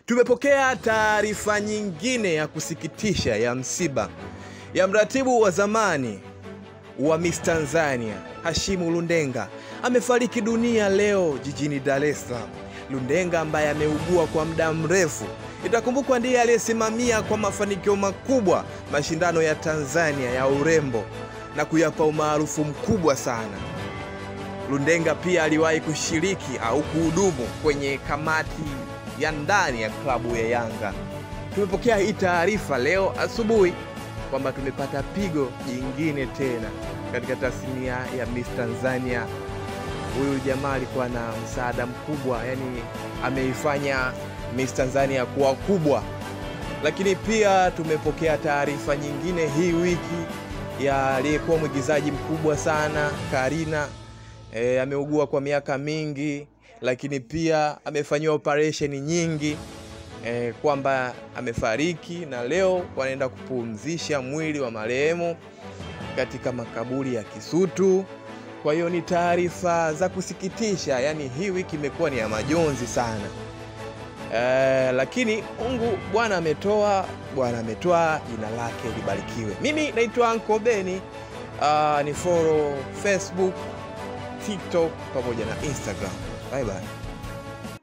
Tumepokea taarifa nyingine ya kusikitisha ya msiba ya mratibu wa zamani wa Miss Tanzania Hashimu Lundenga. Amefariki dunia leo jijini Dar es Salaam. Lundenga ambaye ameugua kwa muda mrefu, itakumbukwa ndiye aliyesimamia kwa mafanikio makubwa mashindano ya Tanzania ya urembo na kuyapa umaarufu mkubwa sana. Lundenga pia aliwahi kushiriki au kuhudumu kwenye kamati ya ndani ya klabu ya Yanga. Tumepokea hii taarifa leo asubuhi kwamba tumepata pigo jingine tena katika tasnia ya Miss Tanzania. Huyu jamaa alikuwa na msaada mkubwa, yani ameifanya Miss Tanzania kuwa kubwa. Lakini pia tumepokea taarifa nyingine hii wiki ya aliyekuwa mwigizaji mkubwa sana Karina. Ameugua kwa miaka mingi, lakini pia amefanyiwa operation nyingi, kwamba amefariki, na leo wanaenda kupumzisha mwili wa marehemu katika makaburi ya Kisutu. Kwa hiyo ni taarifa za kusikitisha, yani hii wiki imekuwa ni ya majonzi sana. Lakini Mungu Bwana ametoa, jina lake libarikiwe. Mimi naitwa Uncle Benny. Ni follow Facebook, TikTok pamoja na Instagram. Bye bye.